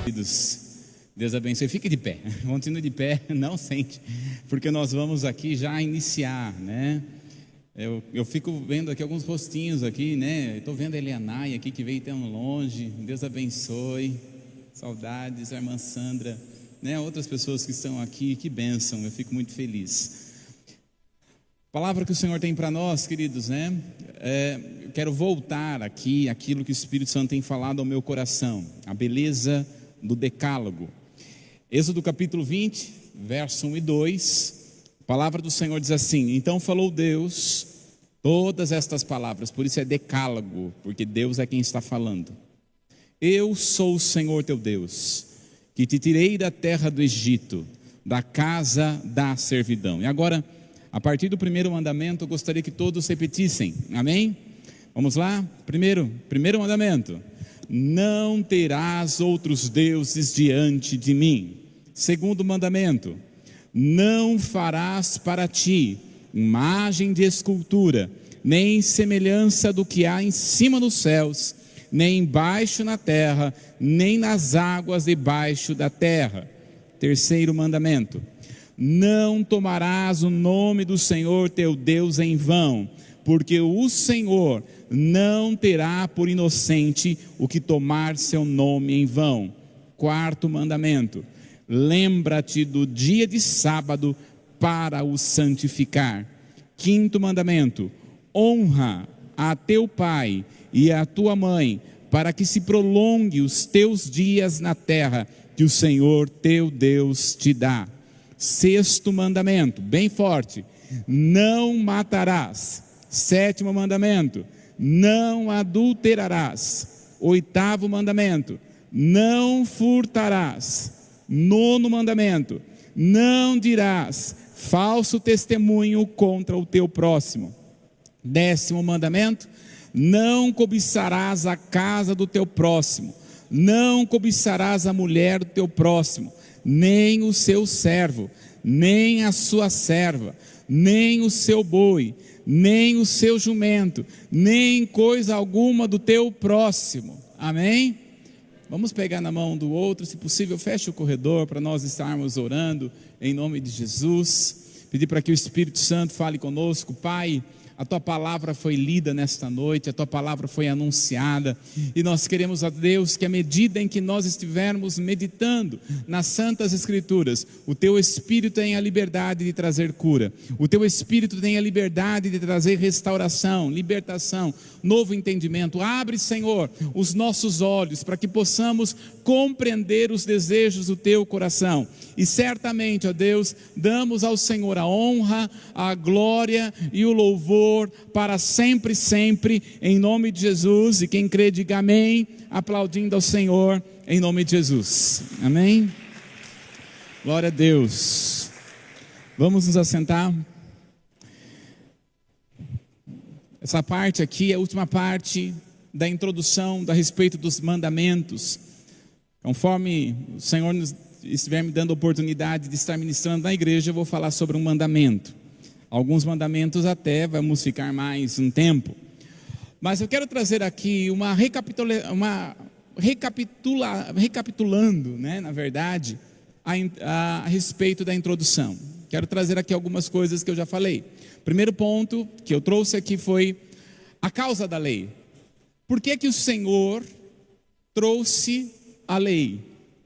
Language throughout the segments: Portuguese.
Queridos, Deus abençoe. Fique de pé, continue de pé, não sente, porque nós vamos aqui já iniciar, né? Eu fico vendo aqui alguns rostinhos aqui, né? Estou vendo a Elianai aqui que veio tão longe. Deus abençoe. Saudades, a irmã Sandra, né? Outras pessoas que estão aqui, que bênção, eu fico muito feliz. Palavra que o Senhor tem para nós, queridos, né? Eu quero voltar aqui aquilo que o Espírito Santo tem falado ao meu coração, a beleza do decálogo. Êxodo capítulo 20, verso 1 e 2, a palavra do Senhor diz assim: então falou Deus todas estas palavras, por isso é decálogo, porque Deus é quem está falando. Eu sou o Senhor teu Deus, que te tirei da terra do Egito, da casa da servidão. E agora, a partir do primeiro mandamento, eu gostaria que todos repetissem, amém? Vamos lá? Primeiro mandamento: não terás outros deuses diante de mim. Segundo mandamento: não farás para ti imagem de escultura, nem semelhança do que há em cima nos céus, nem embaixo na terra, nem nas águas debaixo da terra. Terceiro mandamento: não tomarás o nome do Senhor teu Deus em vão, porque o Senhor não terá por inocente o que tomar seu nome em vão. Quarto mandamento: lembra-te do dia de sábado para o santificar. Quinto mandamento: honra a teu pai e a tua mãe, para que se prolongue os teus dias na terra que o Senhor teu Deus te dá. Sexto mandamento, bem forte: não matarás. Sétimo mandamento: não adulterarás. Oitavo mandamento: não furtarás. Nono mandamento: não dirás falso testemunho contra o teu próximo. Décimo mandamento: não cobiçarás a casa do teu próximo. Não cobiçarás a mulher do teu próximo, nem o seu servo, nem a sua serva, nem o seu boi, nem o seu jumento, nem coisa alguma do teu próximo. Amém? Vamos pegar na mão do outro, se possível feche o corredor para nós estarmos orando em nome de Jesus. Pedir para que o Espírito Santo fale conosco. Pai, a tua palavra foi lida nesta noite, a tua palavra foi anunciada, e nós queremos, a Deus, que à medida em que nós estivermos meditando nas Santas Escrituras, o teu Espírito tenha a liberdade de trazer cura, o teu Espírito tenha a liberdade de trazer restauração, libertação, novo entendimento. Abre, Senhor, os nossos olhos para que possamos compreender os desejos do teu coração, e certamente, ó Deus, damos ao Senhor a honra, a glória e o louvor para sempre, sempre, em nome de Jesus. E quem crê, diga amém, aplaudindo ao Senhor, em nome de Jesus. Amém? Glória a Deus. Vamos nos assentar. Essa parte aqui é a última parte da introdução a respeito dos mandamentos. Conforme o Senhor estiver me dando a oportunidade de estar ministrando na igreja, eu vou falar sobre um mandamento. Alguns mandamentos até vamos ficar mais um tempo. Mas eu quero trazer aqui recapitulando, né, na verdade, a respeito da introdução. Quero trazer aqui algumas coisas que eu já falei. Primeiro ponto que eu trouxe aqui foi a causa da lei. Por que que o Senhor trouxe a lei?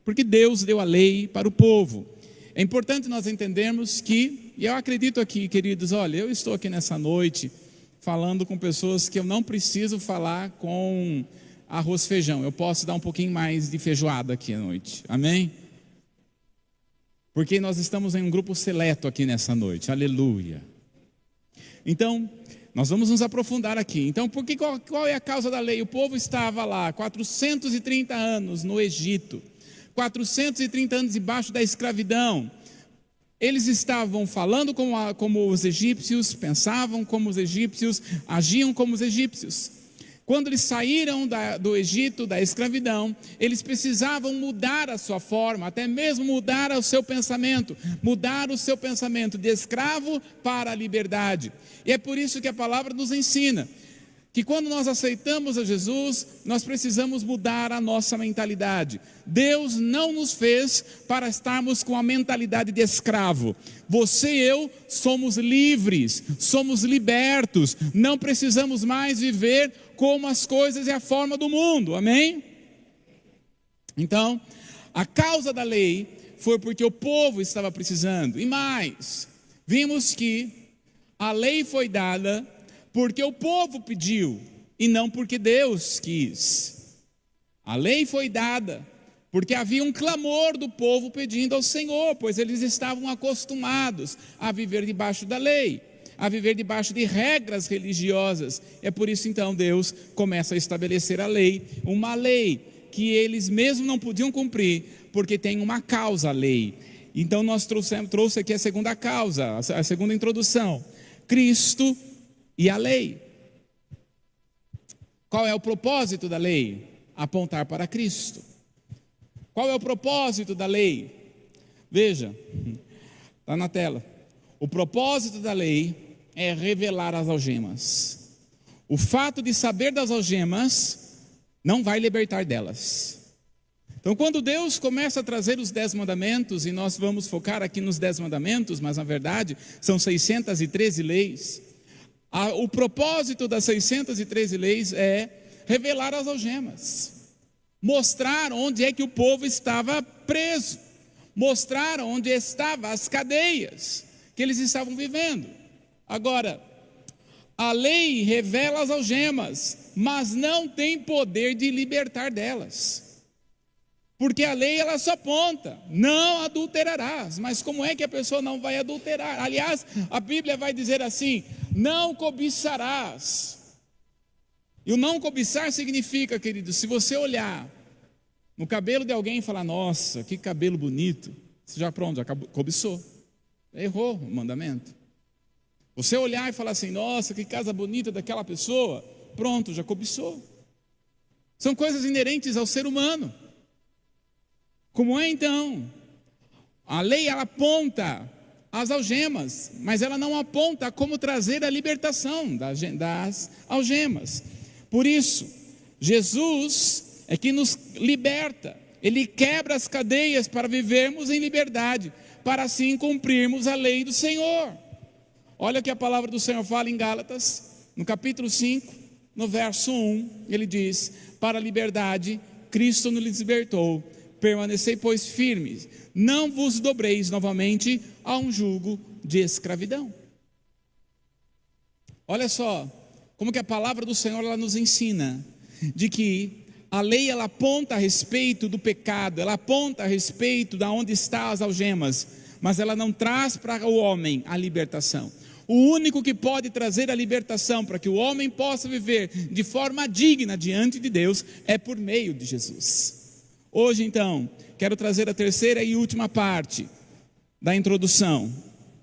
Porque Deus deu a lei para o povo. É importante nós entendermos que, e eu acredito aqui, queridos, olha, eu estou aqui nessa noite falando com pessoas que eu não preciso falar com arroz e feijão. Eu posso dar um pouquinho mais de feijoada aqui à noite. Amém? Porque nós estamos em um grupo seleto aqui nessa noite. Aleluia. Então, nós vamos nos aprofundar aqui. Então, qual é a causa da lei? O povo estava lá 430 anos no Egito, 430 anos debaixo da escravidão. Eles estavam falando como os egípcios, pensavam como os egípcios, agiam como os egípcios. Quando eles saíram do Egito, da escravidão, eles precisavam mudar a sua forma, até mesmo mudar o seu pensamento de escravo para a liberdade. E é por isso que a palavra nos ensina: que quando nós aceitamos a Jesus, nós precisamos mudar a nossa mentalidade. Deus não nos fez para estarmos com a mentalidade de escravo. Você e eu somos livres, somos libertos, não precisamos mais viver como as coisas e a forma do mundo, amém? Então, a causa da lei foi porque o povo estava precisando, e mais, vimos que a lei foi dada porque o povo pediu, e não porque Deus quis. A lei foi dada porque havia um clamor do povo pedindo ao Senhor, pois eles estavam acostumados a viver debaixo da lei, a viver debaixo de regras religiosas. É por isso então Deus começa a estabelecer a lei, uma lei que eles mesmos não podiam cumprir, porque tem uma causa a lei. Então nós trouxe aqui a segunda causa, a segunda introdução: Cristo e a lei. Qual é o propósito da lei? Apontar para Cristo. Qual é o propósito da lei? Veja, está na tela. O propósito da lei é revelar as algemas. O fato de saber das algemas não vai libertar delas. Então, quando Deus começa a trazer os 10 mandamentos, e nós vamos focar aqui nos 10 mandamentos, mas na verdade são 613 leis. O propósito das 613 leis é revelar as algemas, mostrar onde é que o povo estava preso, mostrar onde estavam as cadeias que eles estavam vivendo. Agora, a lei revela as algemas, mas não tem poder de libertar delas. Porque a lei ela só aponta: não adulterarás. Mas como é que a pessoa não vai adulterar? Aliás, a Bíblia vai dizer assim: não cobiçarás. E o não cobiçar significa, querido, se você olhar no cabelo de alguém e falar: nossa, que cabelo bonito, você já pronto, já cobiçou. Errou o mandamento. Você olhar e falar assim: nossa, que casa bonita daquela pessoa, pronto, já cobiçou. São coisas inerentes ao ser humano. Como é então? A lei ela aponta as algemas, mas ela não aponta como trazer a libertação das algemas. Por isso, Jesus é que nos liberta. Ele quebra as cadeias para vivermos em liberdade, para assim cumprirmos a lei do Senhor. Olha o que a palavra do Senhor fala em Gálatas, no capítulo 5, no verso 1, ele diz: para a liberdade Cristo nos libertou. Permanecei, pois, firmes, não vos dobreis novamente a um jugo de escravidão. Olha só, como que a palavra do Senhor ela nos ensina, de que a lei ela aponta a respeito do pecado, ela aponta a respeito de onde estão as algemas, mas ela não traz para o homem a libertação. O único que pode trazer a libertação para que o homem possa viver de forma digna diante de Deus é por meio de Jesus. Hoje então, quero trazer a terceira e última parte da introdução,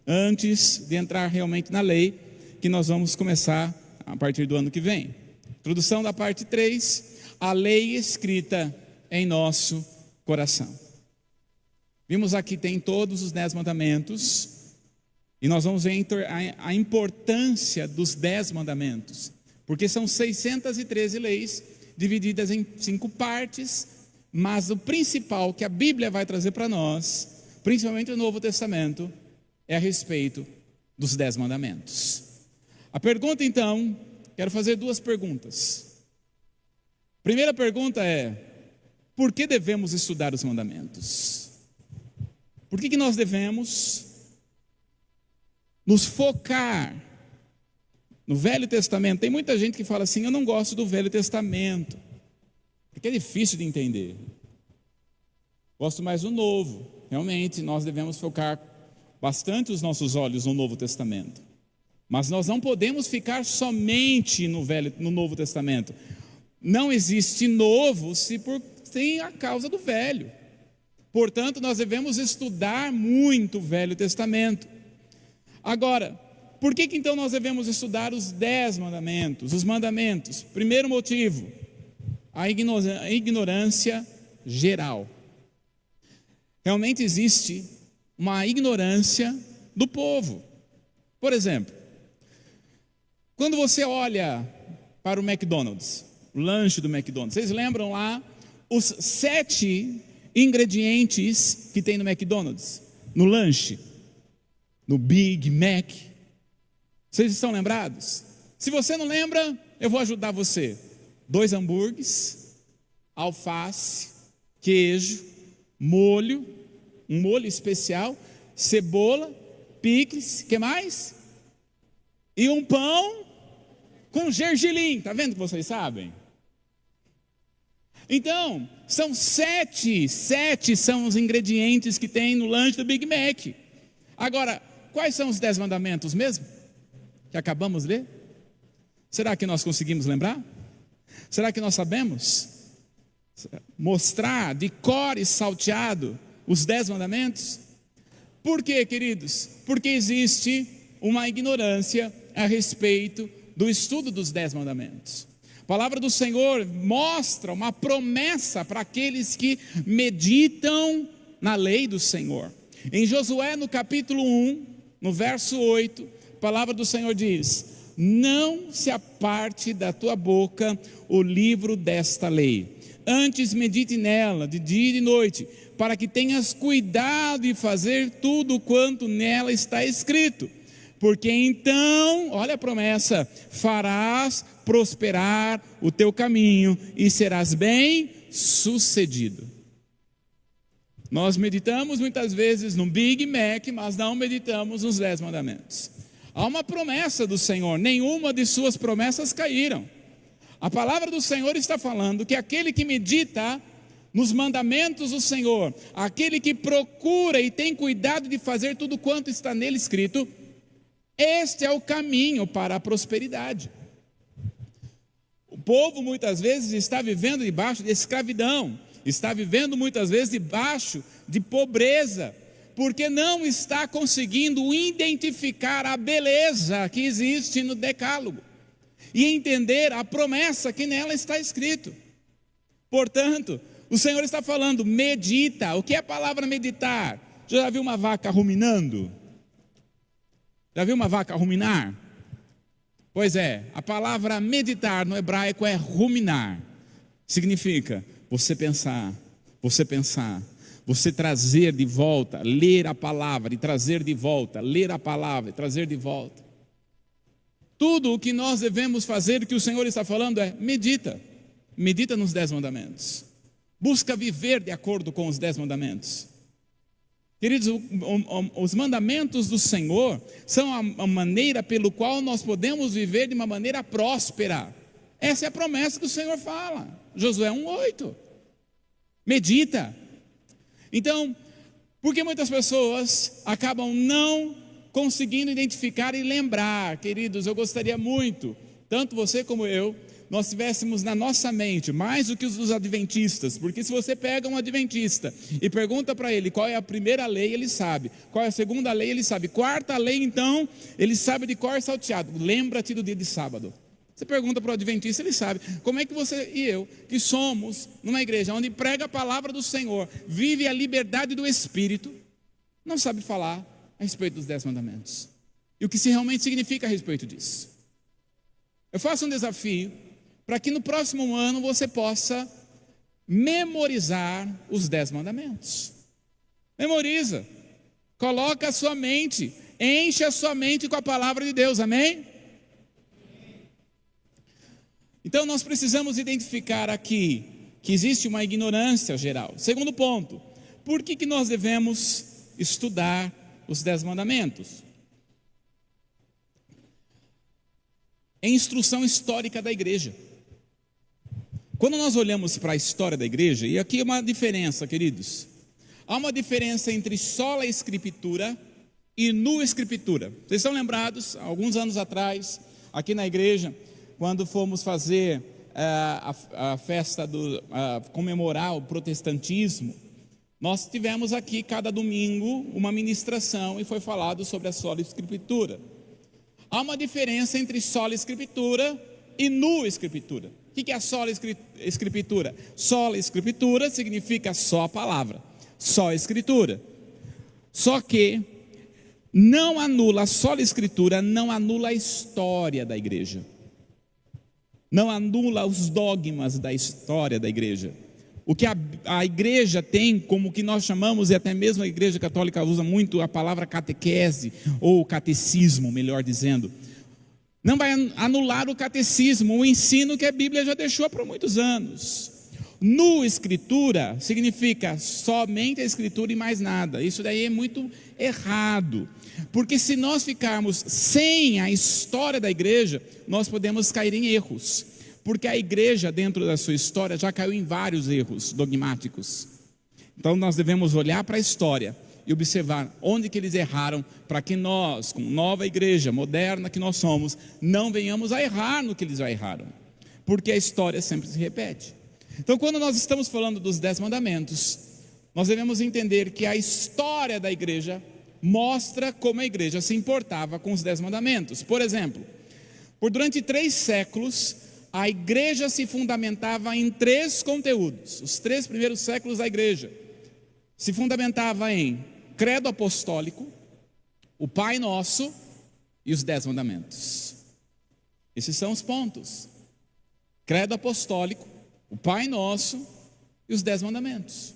antes de entrar realmente na lei, que nós vamos começar a partir do ano que vem. Introdução da parte 3, a lei escrita em nosso coração. Vimos aqui, tem todos os 10 mandamentos, e nós vamos ver a importância dos 10 mandamentos, porque são 613 leis, divididas em 5 partes, mas o principal que a Bíblia vai trazer para nós, principalmente no Novo Testamento, é a respeito dos 10 mandamentos. A pergunta então, quero fazer 2 perguntas. Primeira pergunta é: por que devemos estudar os mandamentos? Por que nós devemos nos focar no Velho Testamento? Tem muita gente que fala assim: eu não gosto do Velho Testamento, porque é difícil de entender. Gosto mais do Novo. Realmente, nós devemos focar bastante os nossos olhos no Novo Testamento. Mas nós não podemos ficar somente no Novo Testamento. Não existe novo sem a causa do Velho. Portanto, nós devemos estudar muito o Velho Testamento. Agora, por que então nós devemos estudar os 10 mandamentos? Os mandamentos. Primeiro motivo: a ignorância geral. Realmente existe uma ignorância do povo. Por exemplo, quando você olha para o McDonald's, o lanche do McDonald's. Vocês lembram lá os 7 ingredientes que tem no McDonald's, no lanche, no Big Mac? Vocês estão lembrados? Se você não lembra, eu vou ajudar você. 2 hambúrgueres, alface, queijo, molho, um molho especial, cebola, picles, que mais? E um pão com gergelim. Está vendo que vocês sabem? Então, são 7 são os ingredientes que tem no lanche do Big Mac. Agora, quais são os 10 mandamentos mesmo? Que acabamos de ler? Será que nós conseguimos lembrar? Será que nós sabemos mostrar de cor e salteado os 10 mandamentos? Por quê, queridos? Porque existe uma ignorância a respeito do estudo dos 10 mandamentos. A palavra do Senhor mostra uma promessa para aqueles que meditam na lei do Senhor. Em Josué, no capítulo 1, no verso 8, a palavra do Senhor diz: não se aparte da tua boca o livro desta lei, antes medite nela de dia e de noite, para que tenhas cuidado de fazer tudo quanto nela está escrito, porque então, olha a promessa, farás prosperar o teu caminho e serás bem sucedido. Nós meditamos muitas vezes no Big Mac, mas não meditamos nos 10 mandamentos. Há uma promessa do Senhor, nenhuma de suas promessas caíram. A palavra do Senhor está falando que aquele que medita nos mandamentos do Senhor, aquele que procura e tem cuidado de fazer tudo quanto está nele escrito, este é o caminho para a prosperidade. O povo muitas vezes está vivendo debaixo de escravidão, está vivendo muitas vezes debaixo de pobreza, porque não está conseguindo identificar a beleza que existe no decálogo e entender a promessa que nela está escrito. Portanto, o Senhor está falando, medita. O que é a palavra meditar? Já viu uma vaca ruminando? Já viu uma vaca ruminar? Pois é, a palavra meditar no hebraico é ruminar. Significa você pensar, você trazer de volta, ler a palavra e trazer de volta, ler a palavra e trazer de volta. Tudo o que nós devemos fazer, que o Senhor está falando é, medita nos 10 mandamentos. Busca viver de acordo com os 10 mandamentos. Queridos, os mandamentos do Senhor são a maneira pelo qual nós podemos viver de uma maneira próspera. Essa é a promessa que o Senhor fala. Josué 1:8. Medita. Então, por que muitas pessoas acabam não conseguindo identificar e lembrar? Queridos, eu gostaria muito, tanto você como eu, nós tivéssemos na nossa mente, mais do que os adventistas, porque se você pega um adventista e pergunta para ele qual é a primeira lei, ele sabe, qual é a segunda lei, ele sabe, quarta lei então, ele sabe de cor salteado, lembra-te do dia de sábado. Você pergunta para o adventista, ele sabe. Como é que você e eu, que somos numa igreja onde prega a palavra do Senhor, vive a liberdade do Espírito, não sabe falar a respeito dos 10 mandamentos? E o que se realmente significa a respeito disso? Eu faço um desafio para que no próximo ano você possa memorizar os 10 mandamentos. Memoriza, coloca a sua mente, enche a sua mente com a palavra de Deus, amém? Então nós precisamos identificar aqui que existe uma ignorância geral. Segundo ponto, por que nós devemos estudar os 10 mandamentos? É instrução histórica da igreja. Quando nós olhamos para a história da igreja, e aqui é uma diferença, queridos. Há uma diferença entre sola escritura e nua escritura. Vocês estão lembrados, alguns anos atrás, aqui na igreja, quando fomos fazer a festa, comemorar o protestantismo, nós tivemos aqui cada domingo uma ministração e foi falado sobre a sola escritura. Há uma diferença entre sola escritura e nua escritura. O que é a sola escritura? Sola escritura significa só a palavra, só a escritura. Só que não anula, a sola escritura não anula a história da igreja. não anula os dogmas da história da igreja. O que a igreja tem, como que nós chamamos, e até mesmo a igreja católica usa muito a palavra catequese, ou catecismo, melhor dizendo, não vai anular o catecismo, o ensino que a Bíblia já deixou por muitos anos. No Escritura significa somente a Escritura e mais nada. Isso daí é muito errado, porque se nós ficarmos sem a história da igreja, nós podemos cair em erros, porque a igreja dentro da sua história já caiu em vários erros dogmáticos. Então nós devemos olhar para a história e observar onde que eles erraram, para que nós, como nova igreja moderna que nós somos, não venhamos a errar no que eles já erraram, porque a história sempre se repete. Então, quando nós estamos falando dos 10 mandamentos, nós devemos entender que a história da igreja mostra como a igreja se importava com os 10 mandamentos. Por exemplo, durante 3 séculos, a igreja se fundamentava em 3 conteúdos. Os 3 primeiros séculos da igreja se fundamentava em credo apostólico, o Pai Nosso e os 10 mandamentos. Esses são os pontos: credo apostólico, o Pai Nosso e os 10 mandamentos.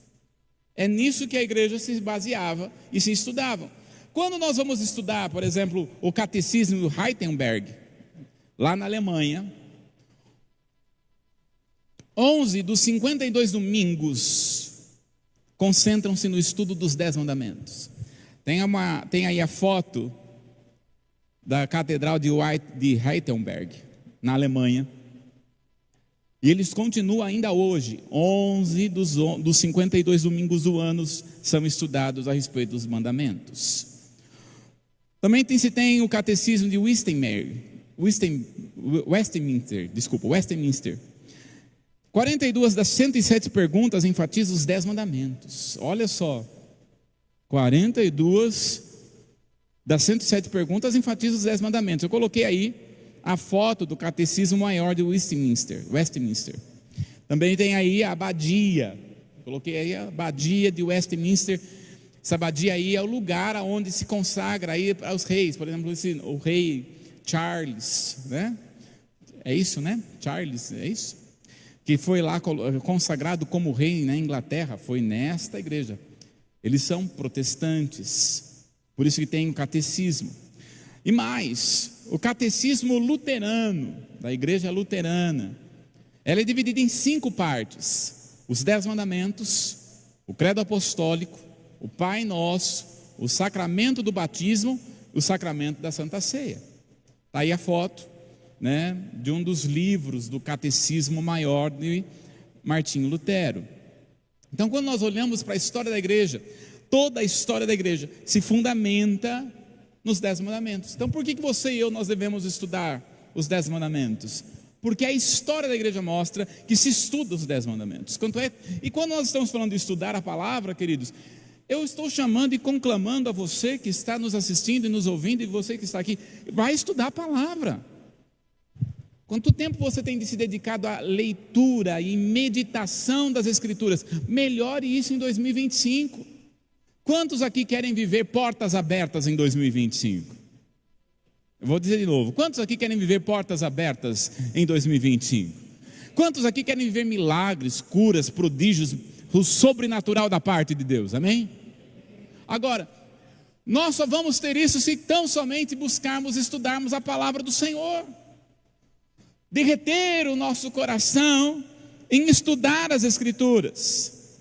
É nisso que a igreja se baseava e se estudava. Quando nós vamos estudar, por exemplo, o catecismo do Heidelberg, lá na Alemanha, 11 dos 52 domingos concentram-se no estudo dos 10 mandamentos. Tem aí a foto da Catedral de Heidelberg, na Alemanha. E eles continuam ainda hoje. 11 dos 52 domingos do ano são estudados a respeito dos mandamentos. Também se tem o catecismo de Westminster. 42 das 107 perguntas enfatizam os 10 mandamentos. Olha só, 42 das 107 perguntas enfatizam os 10 mandamentos. Eu coloquei aí a foto do catecismo maior de Westminster. Também tem aí a abadia. Coloquei aí a abadia de Westminster. Essa abadia aí é o lugar onde se consagra aí aos reis. Por exemplo, o rei Charles, né? É isso, né? Charles, é isso? Que foi lá consagrado como rei na Inglaterra, foi nesta igreja. Eles são protestantes, por isso que tem o catecismo. E mais, o catecismo luterano, da igreja luterana, ela é dividida em 5 partes: os 10 mandamentos, o credo apostólico, o Pai Nosso, o sacramento do batismo, o sacramento da Santa Ceia. Está aí a foto, né, de um dos livros do catecismo maior de Martinho Lutero. Então, quando nós olhamos para a história da igreja, toda a história da igreja se fundamenta nos 10 mandamentos. Então, por que você e eu nós devemos estudar os 10 mandamentos? Porque a história da igreja mostra que se estuda os 10 mandamentos. E quando nós estamos falando de estudar a palavra, queridos, eu estou chamando e conclamando a você que está nos assistindo e nos ouvindo, e você que está aqui, vai estudar a palavra. Quanto tempo você tem se dedicado à leitura e meditação das Escrituras? Melhore isso em 2025. Quantos aqui querem viver portas abertas em 2025? Eu vou dizer de novo: quantos aqui querem viver portas abertas em 2025? Quantos aqui querem viver milagres, curas, prodígios, o sobrenatural da parte de Deus? Amém? Agora, nós só vamos ter isso se tão somente buscarmos estudarmos a palavra do Senhor. Derreter o nosso coração em estudar as Escrituras.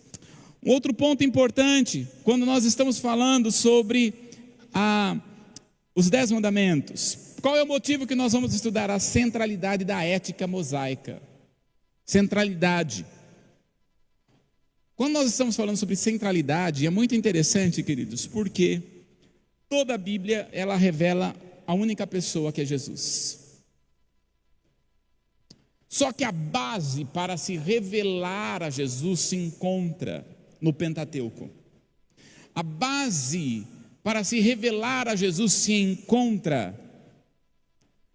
Um outro ponto importante, quando nós estamos falando sobre os 10 mandamentos, qual é o motivo que nós vamos estudar? A centralidade da ética mosaica. Centralidade. Quando nós estamos falando sobre centralidade, é muito interessante, queridos, porque toda a Bíblia, ela revela a única pessoa que é Jesus. Só que a base para se revelar a Jesus se encontra no Pentateuco. A base para se revelar a Jesus se encontra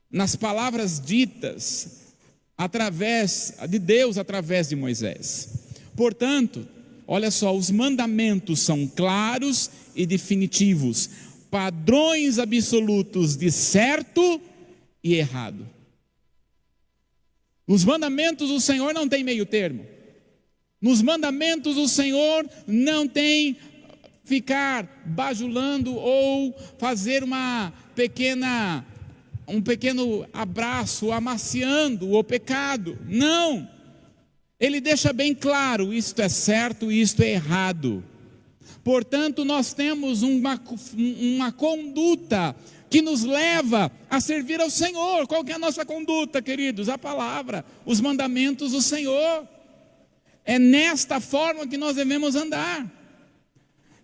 nas palavras ditas através de Deus, através de Moisés. Portanto, olha só, os mandamentos são claros e definitivos, padrões absolutos de certo e errado. Os mandamentos do Senhor não tem meio termo. Nos mandamentos do Senhor não tem ficar bajulando ou fazer um pequeno abraço, amaciando o pecado. Não. Ele deixa bem claro, isto é certo, isto é errado. Portanto, nós temos uma conduta que nos leva a servir ao Senhor. Qual que é a nossa conduta, queridos? A palavra, os mandamentos do Senhor. É nesta forma que nós devemos andar.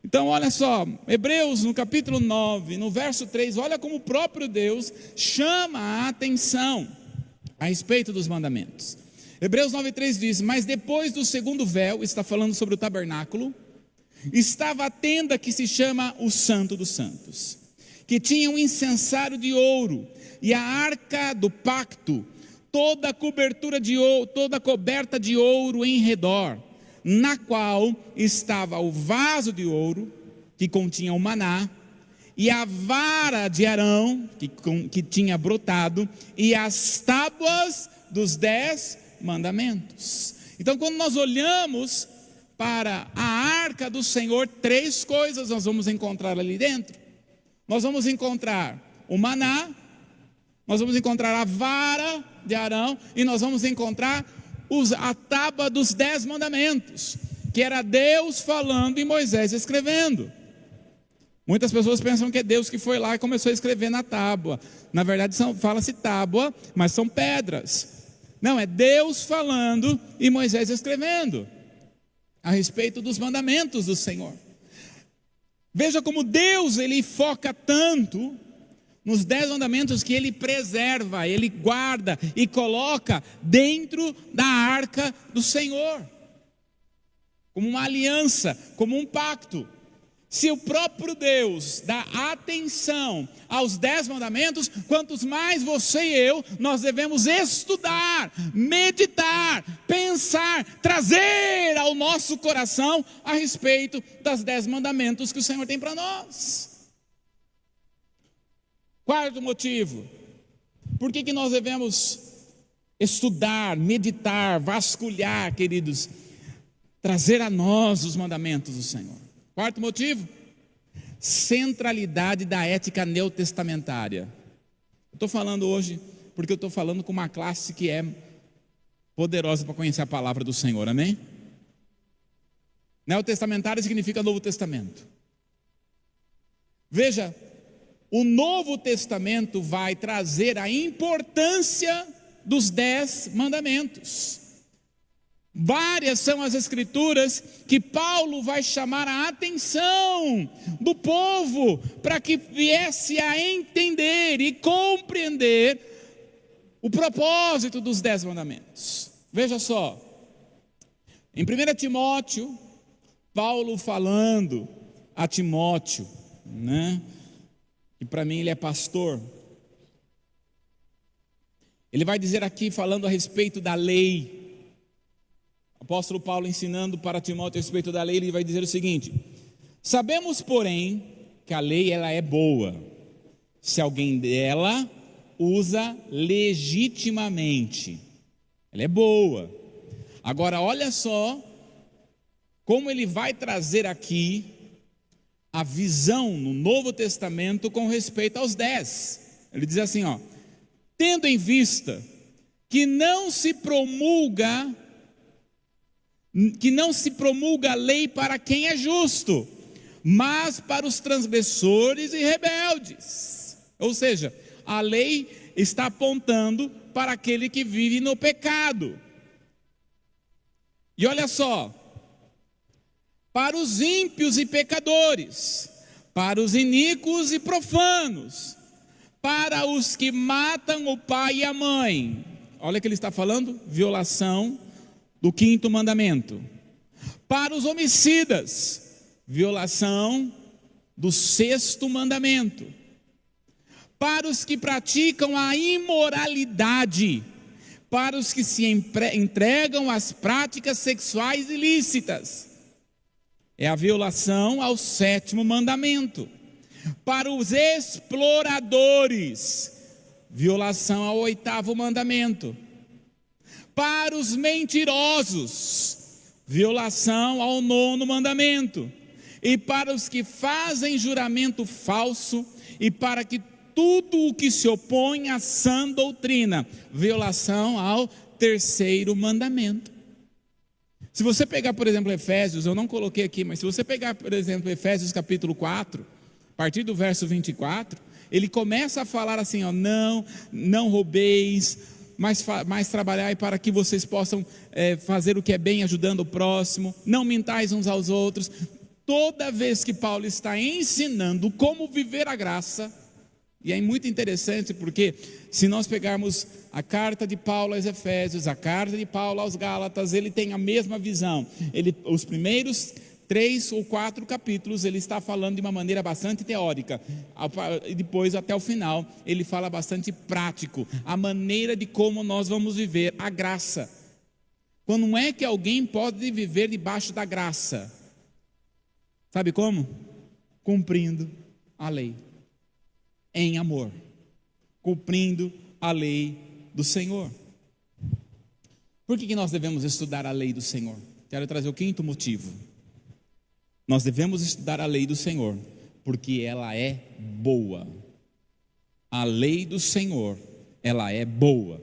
Então olha só, Hebreus no capítulo 9, no verso 3, olha como o próprio Deus chama a atenção a respeito dos mandamentos. Hebreus 9,3 diz: mas depois do segundo véu, está falando sobre o tabernáculo, estava a tenda que se chama o Santo dos Santos, que tinha um incensário de ouro, e a arca do pacto, toda cobertura de ouro, toda coberta de ouro em redor, na qual estava o vaso de ouro, que continha o maná, e a vara de Arão, que tinha brotado, e as tábuas dos 10 mandamentos. Então, quando nós olhamos para a arca do Senhor, 3 coisas nós vamos encontrar ali dentro. Nós vamos encontrar o maná, nós vamos encontrar a vara de Arão, e nós vamos encontrar a tábua dos 10 mandamentos, que era Deus falando e Moisés escrevendo. Muitas pessoas pensam que é Deus que foi lá e começou a escrever na tábua. Na verdade fala-se tábua, mas são pedras. Não, é Deus falando e Moisés escrevendo a respeito dos mandamentos do Senhor. Veja como Deus, ele foca tanto nos 10 mandamentos que ele preserva, ele guarda e coloca dentro da arca do Senhor, como uma aliança, como um pacto. Se o próprio Deus dá atenção aos 10 mandamentos, quantos mais você e eu, nós devemos estudar, meditar, pensar, trazer ao nosso coração a respeito das 10 mandamentos que o Senhor tem para nós. Quarto motivo, por que nós devemos estudar, meditar, vasculhar, queridos, trazer a nós os mandamentos do Senhor? Quarto motivo, centralidade da ética neotestamentária. Estou falando hoje porque eu estou falando com uma classe que é poderosa para conhecer a palavra do Senhor, amém? Neotestamentária significa Novo Testamento. Veja, o Novo Testamento vai trazer a importância dos 10 mandamentos. Várias são as escrituras que Paulo vai chamar a atenção do povo para que viesse a entender e compreender o propósito dos 10 mandamentos. Veja só, em 1 Timóteo, Paulo falando a Timóteo, né? E para mim ele é pastor. Ele vai dizer aqui, falando a respeito da lei. O apóstolo Paulo ensinando para Timóteo a respeito da lei, ele vai dizer o seguinte: sabemos, porém, que a lei ela é boa, se alguém dela usa legitimamente. Ela é boa. Agora olha só como ele vai trazer aqui a visão no Novo Testamento com respeito aos 10. Ele diz assim, tendo em vista que não se promulga a lei para quem é justo, mas para os transgressores e rebeldes. Ou seja, a lei está apontando para aquele que vive no pecado. E olha só, para os ímpios e pecadores, para os iníquos e profanos, para os que matam o pai e a mãe. Olha o que ele está falando, violação do 5º mandamento. Para os homicidas, violação do 6º mandamento. Para os que praticam a imoralidade, para os que se entregam às práticas sexuais ilícitas, é a violação ao 7º mandamento. Para os exploradores, violação ao 8º mandamento. Para os mentirosos, violação ao 9º mandamento. E para os que fazem juramento falso, e para que tudo o que se opõe à sã doutrina, violação ao 3º mandamento. Se você pegar, por exemplo, Efésios, eu não coloquei aqui, mas se você pegar, por exemplo, Efésios capítulo 4, a partir do verso 24, ele começa a falar assim, ó, não roubeis, mas trabalhai para que vocês possam fazer o que é bem, ajudando o próximo, não mintais uns aos outros. Toda vez que Paulo está ensinando como viver a graça, e é muito interessante porque se nós pegarmos a carta de Paulo aos Efésios, a carta de Paulo aos Gálatas, ele tem a mesma visão. Os primeiros 3 ou 4 capítulos ele está falando de uma maneira bastante teórica, e depois até o final ele fala bastante prático, a maneira de como nós vamos viver a graça. Como é que alguém pode viver debaixo da graça? Sabe como? Cumprindo a lei, em amor, cumprindo a lei do Senhor. Por que nós devemos estudar a lei do Senhor? Quero trazer o 5º motivo. Nós devemos estudar a lei do Senhor, porque ela é boa. A lei do Senhor, ela é boa.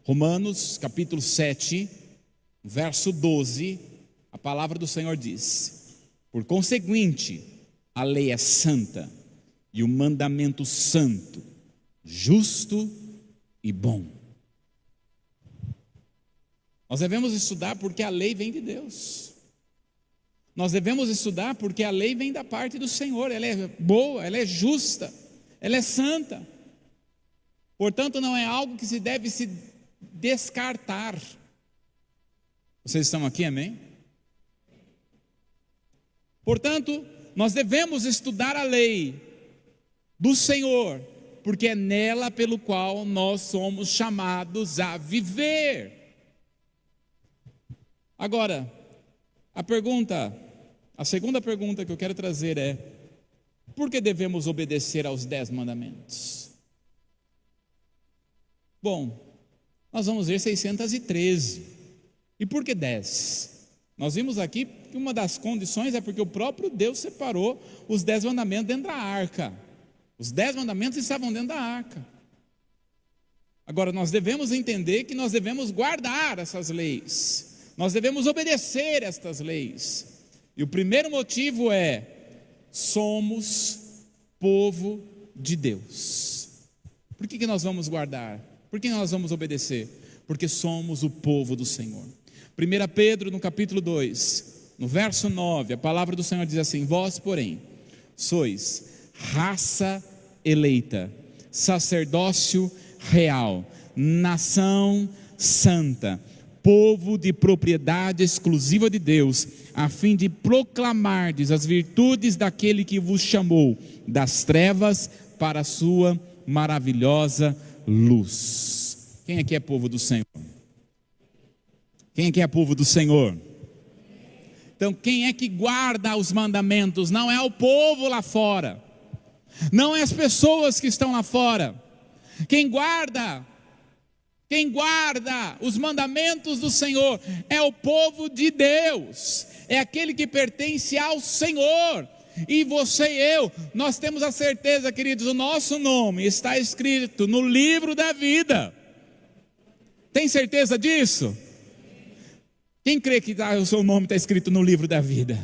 Romanos capítulo 7, verso 12, a palavra do Senhor diz: por conseguinte, a lei é santa, e o mandamento santo, justo e bom. Nós devemos estudar porque a lei vem de Deus. Nós devemos estudar porque a lei vem da parte do Senhor. Ela é boa, ela é justa, ela é santa. Portanto, não é algo que se deve se descartar. Vocês estão aqui, amém? Portanto, nós devemos estudar a lei do Senhor, porque é nela pelo qual nós somos chamados a viver. Agora, a segunda pergunta que eu quero trazer é: por que devemos obedecer aos 10 mandamentos? Bom, nós vamos ver 613. E por que 10? Nós vimos aqui que uma das condições é porque o próprio Deus separou os 10 mandamentos dentro da arca. Os 10 mandamentos estavam dentro da arca. Agora, nós devemos entender que nós devemos guardar essas leis. Nós devemos obedecer estas leis. E o primeiro motivo é: somos povo de Deus. Por que nós vamos guardar? Por que nós vamos obedecer? Porque somos o povo do Senhor. 1 Pedro, no capítulo 2, no verso 9, a palavra do Senhor diz assim: vós, porém, sois raça eleita, sacerdócio real, nação santa, povo de propriedade exclusiva de Deus, a fim de proclamardes as virtudes daquele que vos chamou das trevas para a sua maravilhosa luz. Quem aqui é povo do Senhor? Quem aqui é povo do Senhor? Então, quem é que guarda os mandamentos? Não é o povo lá fora, não é as pessoas que estão lá fora. Quem guarda os mandamentos do Senhor é o povo de Deus, é aquele que pertence ao Senhor. E você e eu, nós temos a certeza, queridos, o nosso nome está escrito no livro da vida. Tem certeza disso? Quem crê que o seu nome está escrito no livro da vida?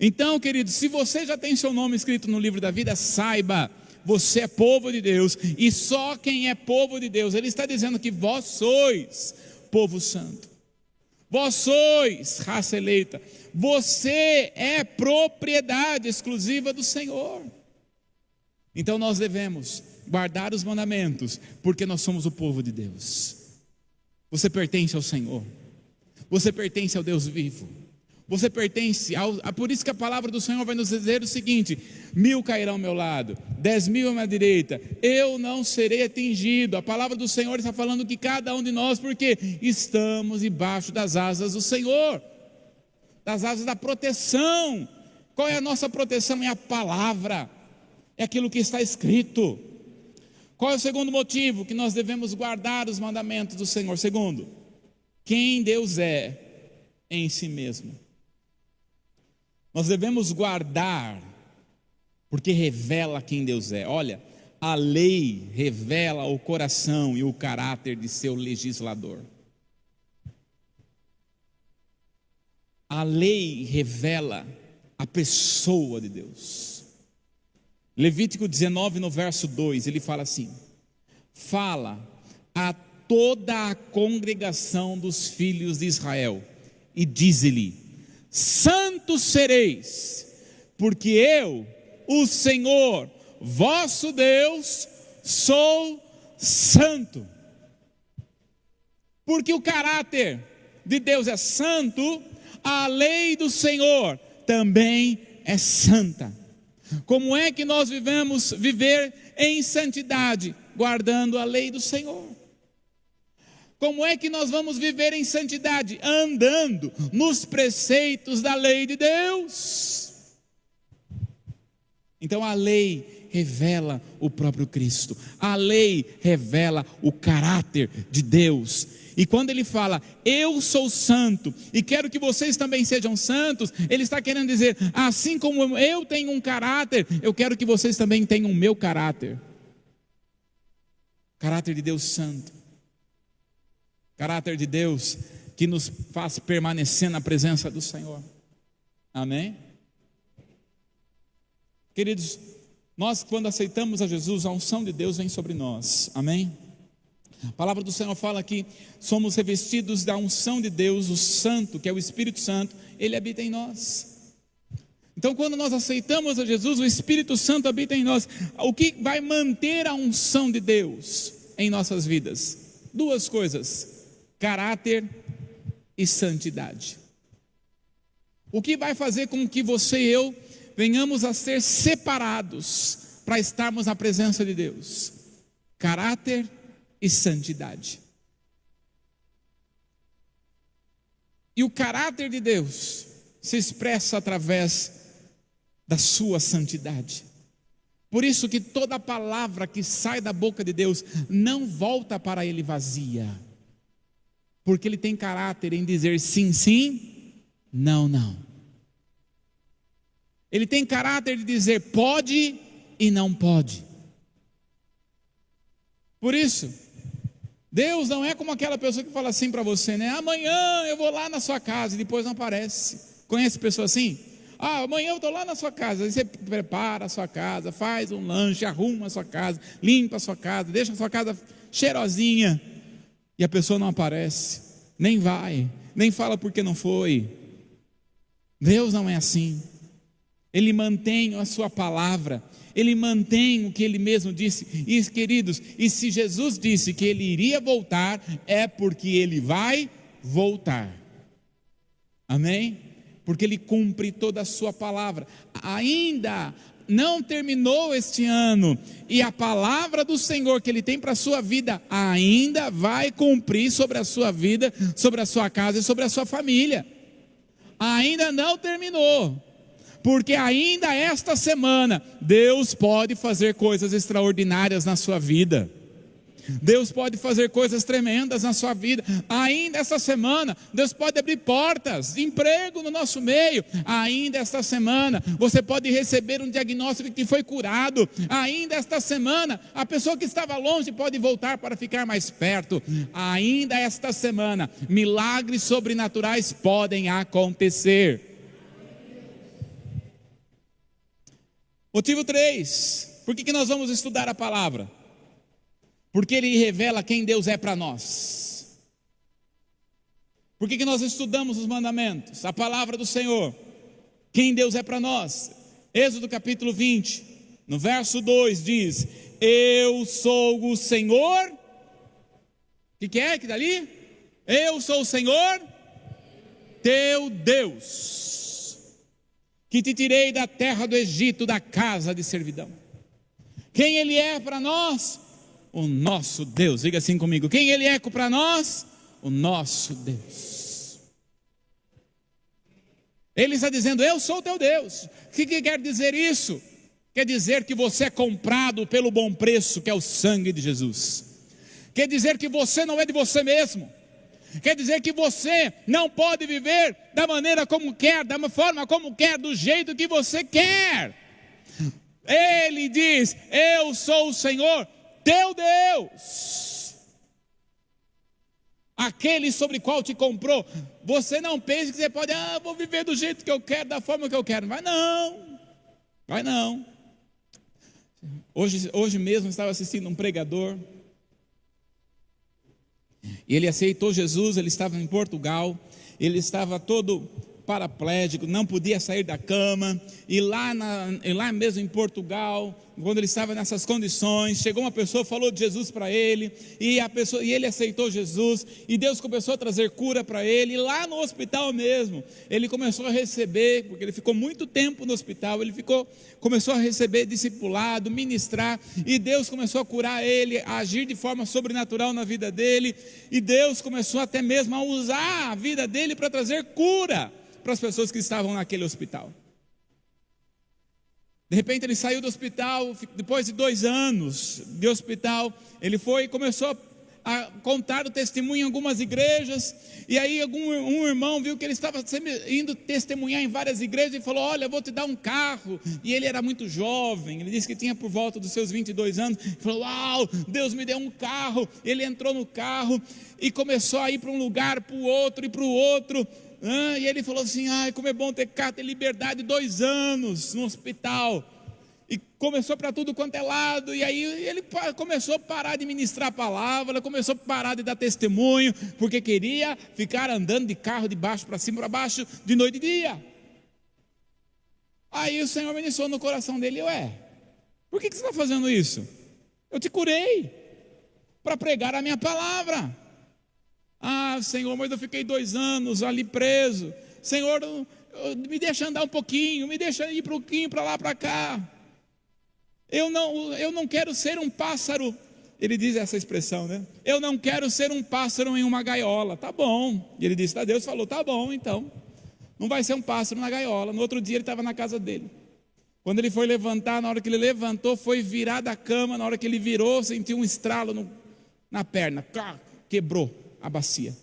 Então, queridos, se você já tem seu nome escrito no livro da vida, saiba, você é povo de Deus. E só quem é povo de Deus, ele está dizendo que vós sois povo santo, vós sois raça eleita, você é propriedade exclusiva do Senhor. Então nós devemos guardar os mandamentos, porque nós somos o povo de Deus. Você pertence ao Senhor, você pertence ao Deus vivo, você pertence por isso que a palavra do Senhor vai nos dizer o seguinte: 1000 cairão ao meu lado, 10.000 à minha direita, eu não serei atingido. A palavra do Senhor está falando que cada um de nós, porque estamos debaixo das asas do Senhor, das asas da proteção. Qual é a nossa proteção? É a palavra, é aquilo que está escrito. Qual é o segundo motivo que nós devemos guardar os mandamentos do Senhor? Segundo, quem Deus é em si mesmo. Nós devemos guardar, porque revela quem Deus é. Olha, a lei revela o coração e o caráter de seu legislador. A lei revela a pessoa de Deus. Levítico 19, no verso 2, ele fala assim: fala a toda a congregação dos filhos de Israel e dize-lhe: santos sereis, porque eu, o Senhor, vosso Deus, sou santo. Porque o caráter de Deus é santo, a lei do Senhor também é santa. Como é que nós vivemos viver em santidade? Guardando a lei do Senhor. Como é que nós vamos viver em santidade? Andando nos preceitos da lei de Deus. Então a lei revela o próprio Cristo. A lei revela o caráter de Deus. E quando ele fala, eu sou santo e quero que vocês também sejam santos, ele está querendo dizer, assim como eu tenho um caráter, eu quero que vocês também tenham o meu caráter. Caráter de Deus santo. Caráter de Deus que nos faz permanecer na presença do Senhor. Amém? Queridos, nós quando aceitamos a Jesus, a unção de Deus vem sobre nós. Amém? A palavra do Senhor fala que somos revestidos da unção de Deus, o Santo, que é o Espírito Santo, ele habita em nós. Então quando nós aceitamos a Jesus, o Espírito Santo habita em nós. O que vai manter a unção de Deus em nossas vidas? Duas coisas: caráter e santidade. O que vai fazer com que você e eu venhamos a ser separados para estarmos na presença de Deus? Caráter e santidade. E o caráter de Deus se expressa através da sua santidade. Por isso que toda palavra que sai da boca de Deus não volta para ele vazia, porque ele tem caráter em dizer sim, sim, não, não. Ele tem caráter de dizer pode e não pode. Por isso, Deus não é como aquela pessoa que fala assim para você, né? Amanhã eu vou lá na sua casa e depois não aparece. Conhece pessoa assim? Amanhã eu estou lá na sua casa. Aí você prepara a sua casa, faz um lanche, arruma a sua casa, limpa a sua casa, deixa a sua casa cheirosinha. E a pessoa não aparece, nem vai, nem fala porque não foi. Deus não é assim. Ele mantém a sua palavra. Ele mantém o que ele mesmo disse. E queridos, e se Jesus disse que ele iria voltar, é porque ele vai voltar. Amém? Porque ele cumpre toda a sua palavra. Ainda não terminou este ano, e a palavra do Senhor que ele tem para a sua vida ainda vai cumprir sobre a sua vida, sobre a sua casa e sobre a sua família. Ainda não terminou. Porque ainda esta semana, Deus pode fazer coisas extraordinárias na sua vida. Deus pode fazer coisas tremendas na sua vida. Ainda esta semana, Deus pode abrir portas de emprego no nosso meio. Ainda esta semana, você pode receber um diagnóstico que foi curado. Ainda esta semana, a pessoa que estava longe pode voltar para ficar mais perto. Ainda esta semana, milagres sobrenaturais podem acontecer. Motivo 3, por que nós vamos estudar a palavra? Porque ele revela quem Deus é para nós. Por que nós estudamos os mandamentos? A palavra do Senhor, quem Deus é para nós. Êxodo capítulo 20, no verso 2 diz: eu sou o Senhor. O que é que dali? Eu sou o Senhor, teu Deus, que te tirei da terra do Egito, da casa de servidão. Quem ele é para nós? O nosso Deus. Diga assim comigo: quem ele é para nós? O nosso Deus. Ele está dizendo: eu sou o teu Deus. O que quer dizer isso? Quer dizer que você é comprado pelo bom preço, que é o sangue de Jesus. Quer dizer que você não é de você mesmo. Quer dizer que você não pode viver da maneira como quer, da forma como quer, do jeito que você quer. Ele diz: eu sou o Senhor, teu Deus, aquele sobre qual te comprou. Você não pense que você pode, vou viver do jeito que eu quero, da forma que eu quero. Vai não, vai não. Hoje mesmo eu estava assistindo um pregador, e ele aceitou Jesus. Ele estava em Portugal, ele estava todo paraplégico, não podia sair da cama, e lá mesmo em Portugal, quando ele estava nessas condições, chegou uma pessoa, falou de Jesus para ele, e ele aceitou Jesus, e Deus começou a trazer cura para ele, e lá no hospital mesmo, ele começou a receber, porque ele ficou muito tempo no hospital, começou a receber discipulado, ministrar, e Deus começou a curar ele, a agir de forma sobrenatural na vida dele, e Deus começou até mesmo a usar a vida dele para trazer cura para as pessoas que estavam naquele hospital. De repente ele saiu do hospital, depois de 2 anos de hospital, ele foi e começou a contar o testemunho em algumas igrejas, e aí um irmão viu que ele estava indo testemunhar em várias igrejas, e falou: olha, eu vou te dar um carro, e ele era muito jovem, ele disse que tinha por volta dos seus 22 anos, ele falou: uau, Deus me deu um carro. Ele entrou no carro, e começou a ir para um lugar, para o outro, e para o outro, e ele falou assim: ai, como é bom ter carro, ter liberdade. 2 anos no hospital, e começou para tudo quanto é lado, e aí ele começou a parar de ministrar a palavra, começou a parar de dar testemunho, porque queria ficar andando de carro de baixo para cima, para baixo, de noite e dia. Aí o Senhor ministrou no coração dele: por que você está fazendo isso? Eu te curei para pregar a minha palavra. Senhor, mas eu fiquei 2 anos ali preso. Senhor, me deixa andar um pouquinho, me deixa ir um pouquinho para lá, para cá. Eu não quero ser um pássaro. Ele diz essa expressão, né? Eu não quero ser um pássaro em uma gaiola. Tá bom. E ele disse: Deus falou: tá bom, então não vai ser um pássaro na gaiola. No outro dia ele estava na casa dele. Quando ele foi levantar, na hora que ele levantou, foi virar da cama. Na hora que ele virou, sentiu um estralo na perna, quebrou a bacia.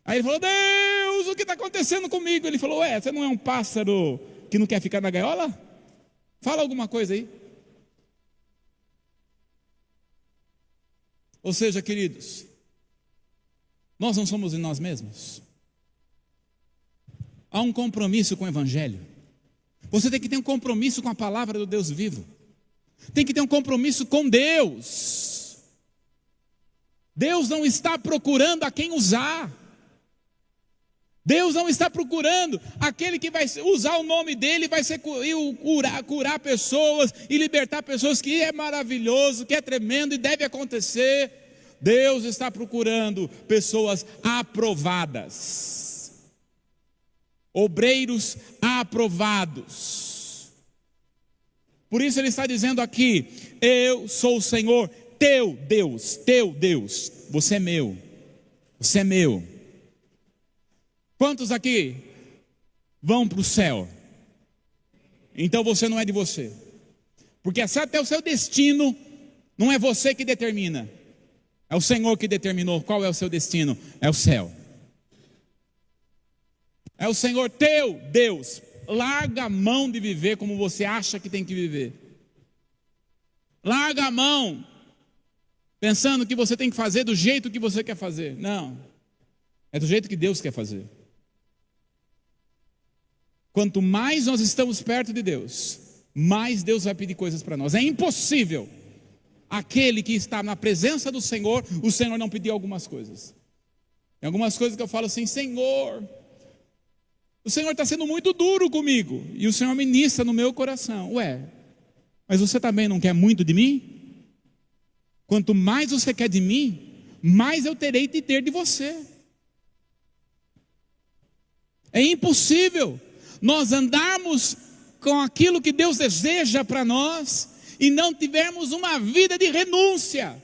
Aí ele falou: Deus, o que está acontecendo comigo? Ele falou: você não é um pássaro que não quer ficar na gaiola? Fala alguma coisa aí. Ou seja, queridos, nós não somos em nós mesmos. Há um compromisso com o Evangelho. Você tem que ter um compromisso com a palavra do Deus vivo. Tem que ter um compromisso com Deus. Deus não está procurando a quem usar. Deus não está procurando aquele que vai usar o nome dele, vai ser curar pessoas e libertar pessoas, que é maravilhoso, que é tremendo e deve acontecer. Deus está procurando pessoas aprovadas, obreiros aprovados. Por isso ele está dizendo aqui: eu sou o Senhor, teu Deus, você é meu, você é meu. Quantos aqui vão para o céu? Então você não é de você, porque até o seu destino não é você que determina, é o Senhor que determinou qual é o seu destino. É o céu, é o Senhor teu Deus. Larga a mão de viver como você acha que tem que viver. Larga a mão pensando que você tem que fazer do jeito que você quer fazer. Não, é do jeito que Deus quer fazer. Quanto mais nós estamos perto de Deus, mais Deus vai pedir coisas para nós. É impossível aquele que está na presença do Senhor, o Senhor não pedir algumas coisas. Tem algumas coisas que eu falo assim: Senhor, o Senhor está sendo muito duro comigo. E o Senhor ministra no meu coração: mas você também não quer muito de mim? Quanto mais você quer de mim, mais eu terei de ter de você. É impossível nós andarmos com aquilo que Deus deseja para nós e não tivermos uma vida de renúncia.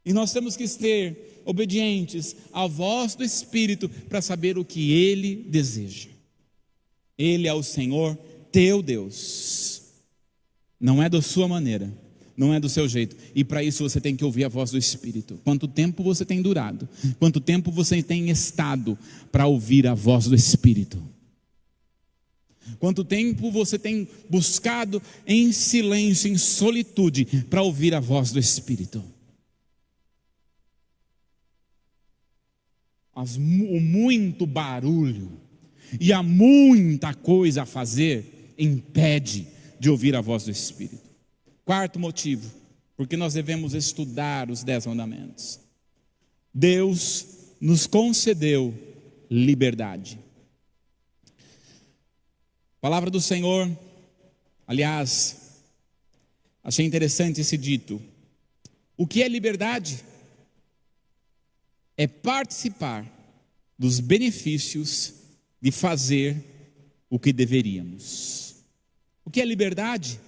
E nós temos que ser obedientes à voz do Espírito para saber o que Ele deseja. Ele é o Senhor teu Deus. Não é da sua maneira, Não é do seu jeito. E para isso você tem que ouvir a voz do Espírito. Quanto tempo você tem durado? Quanto tempo você tem estado para ouvir a voz do Espírito? Quanto tempo você tem buscado em silêncio, em solitude, para ouvir a voz do Espírito? O muito barulho e há muita coisa a fazer impede de ouvir a voz do Espírito. Quarto motivo, porque nós devemos estudar os 10 mandamentos. Deus nos concedeu liberdade. Palavra do Senhor, aliás, achei interessante esse dito. O que é liberdade? É participar dos benefícios de fazer o que deveríamos. O que é liberdade?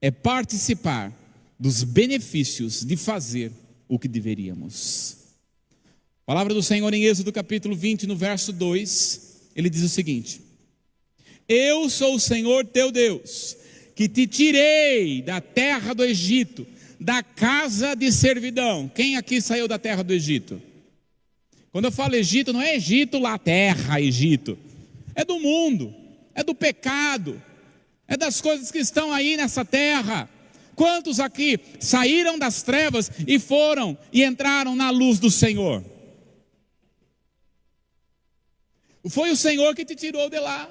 É participar dos benefícios de fazer o que deveríamos. Palavra do Senhor em Êxodo capítulo 20, no verso 2, ele diz o seguinte: Eu sou o Senhor teu Deus, que te tirei da terra do Egito, da casa de servidão. Quem aqui saiu da terra do Egito? Quando eu falo Egito, não é Egito lá, terra, Egito. É do mundo, é do pecado, é das coisas que estão aí nessa terra. Quantos aqui saíram das trevas e foram e entraram na luz do Senhor? Foi o Senhor que te tirou de lá.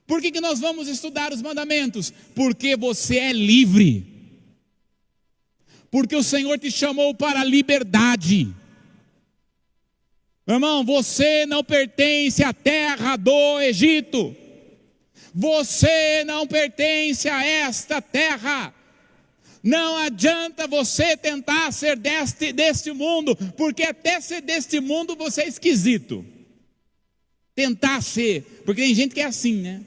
Por que nós vamos estudar os mandamentos? Porque você é livre. Porque o Senhor te chamou para a liberdade. Meu irmão, você não pertence à terra do Egito. Você não pertence a esta terra. Não adianta você tentar ser deste mundo, porque até ser deste mundo você é esquisito. Tentar ser, porque tem gente que é assim, né?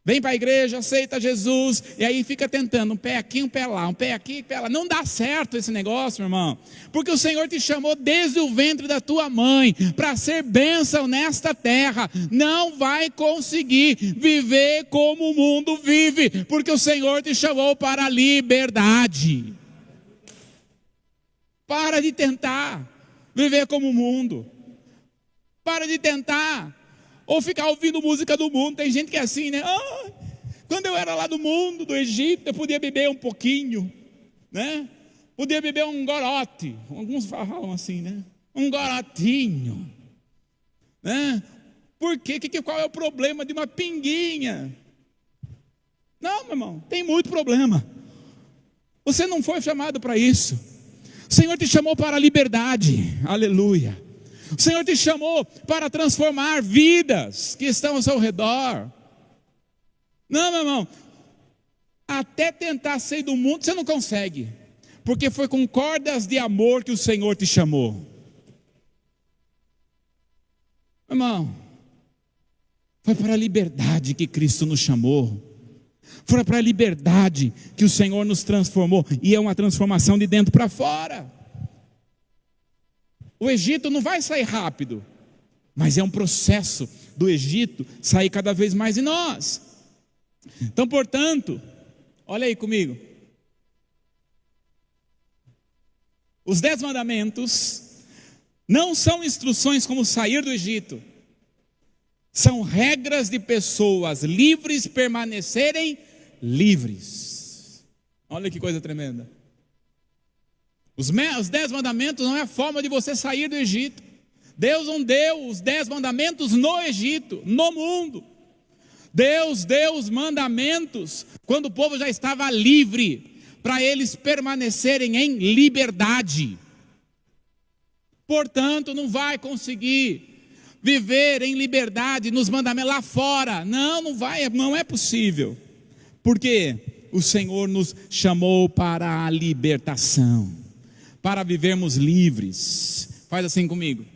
Vem para a igreja, aceita Jesus, e aí fica tentando, um pé aqui, um pé lá, um pé aqui, um pé lá. Não dá certo esse negócio, meu irmão. Porque o Senhor te chamou desde o ventre da tua mãe, para ser bênção nesta terra. Não vai conseguir viver como o mundo vive, porque o Senhor te chamou para a liberdade. Para de tentar viver como o mundo. Para de tentar ou ficar ouvindo música do mundo. Tem gente que é assim, né? Quando eu era lá do mundo, do Egito, eu podia beber um pouquinho, né? Podia beber um gorote. Alguns falam assim, né? Um gorotinho, né? Por quê? Qual é o problema de uma pinguinha? Não, meu irmão, tem muito problema. Você não foi chamado para isso. O Senhor te chamou para a liberdade. Aleluia. O Senhor te chamou para transformar vidas que estão ao seu redor. Não, meu irmão, até tentar sair do mundo você não consegue, porque foi com cordas de amor que o Senhor te chamou. Meu irmão, foi para a liberdade que Cristo nos chamou. Foi para a liberdade que o Senhor nos transformou, e é uma transformação de dentro para fora. O Egito não vai sair rápido, mas é um processo do Egito sair cada vez mais em nós. Então, portanto, olha aí comigo. Os 10 mandamentos não são instruções como sair do Egito. São regras de pessoas livres permanecerem livres. Olha que coisa tremenda. Os 10 mandamentos não é a forma de você sair do Egito. Deus não deu os 10 mandamentos no Egito, no mundo. Deus deu os mandamentos quando o povo já estava livre, para eles permanecerem em liberdade. Portanto, não vai conseguir viver em liberdade nos mandamentos lá fora. Não vai, não é possível. Porque o Senhor nos chamou para a libertação, para vivermos livres. Faz assim comigo.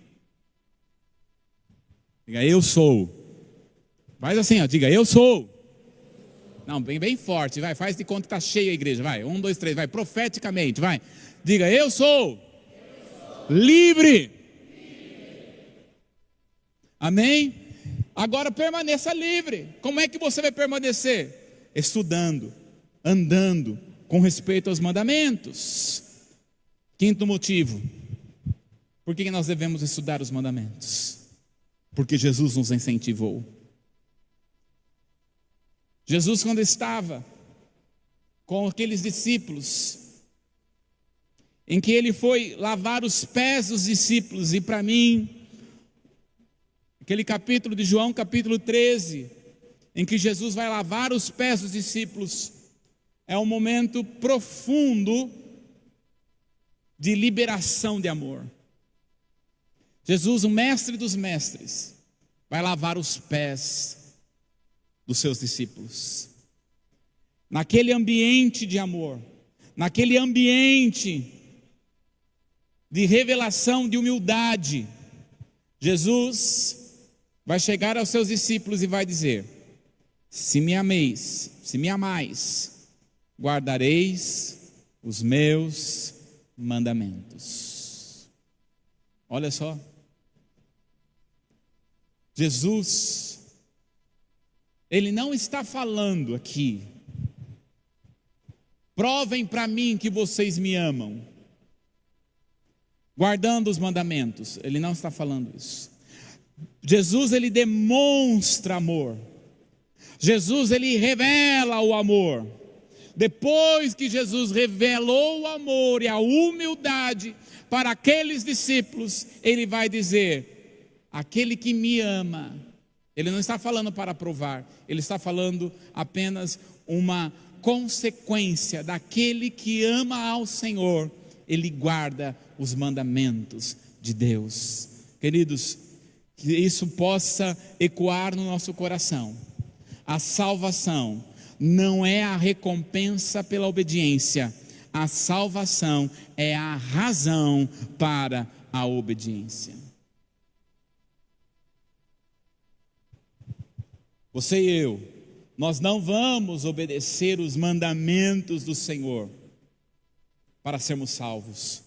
Diga, eu sou. Faz assim, ó, diga, eu sou. Não, bem forte, vai, faz de conta que está cheia a igreja, vai, 1, 2, 3, vai, profeticamente, vai. Diga, eu sou livre. Amém? Agora permaneça livre. Como é que você vai permanecer? Estudando, andando com respeito aos mandamentos. Quinto motivo, por que nós devemos estudar os mandamentos? Porque Jesus nos incentivou. Jesus, quando estava com aqueles discípulos, em que ele foi lavar os pés dos discípulos, e para mim, aquele capítulo de João, capítulo 13, em que Jesus vai lavar os pés dos discípulos, é um momento profundo de liberação de amor. Jesus, o mestre dos mestres, vai lavar os pés dos seus discípulos. Naquele ambiente de amor, naquele ambiente de revelação, de humildade, Jesus vai chegar aos seus discípulos e vai dizer: se me ameis, se me amais, guardareis os meus mandamentos. Olha só, Jesus, ele não está falando aqui: provem para mim que vocês me amam, guardando os mandamentos. Ele não está falando isso. Jesus, ele demonstra amor. Jesus, ele revela o amor. Depois que Jesus revelou o amor e a humildade para aqueles discípulos, ele vai dizer: aquele que me ama. Ele não está falando para provar, ele está falando apenas uma consequência daquele que ama ao Senhor. Ele guarda os mandamentos de Deus. Queridos, que isso possa ecoar no nosso coração. A salvação não é a recompensa pela obediência, a salvação é a razão para a obediência. Você e eu, nós não vamos obedecer os mandamentos do Senhor para sermos salvos,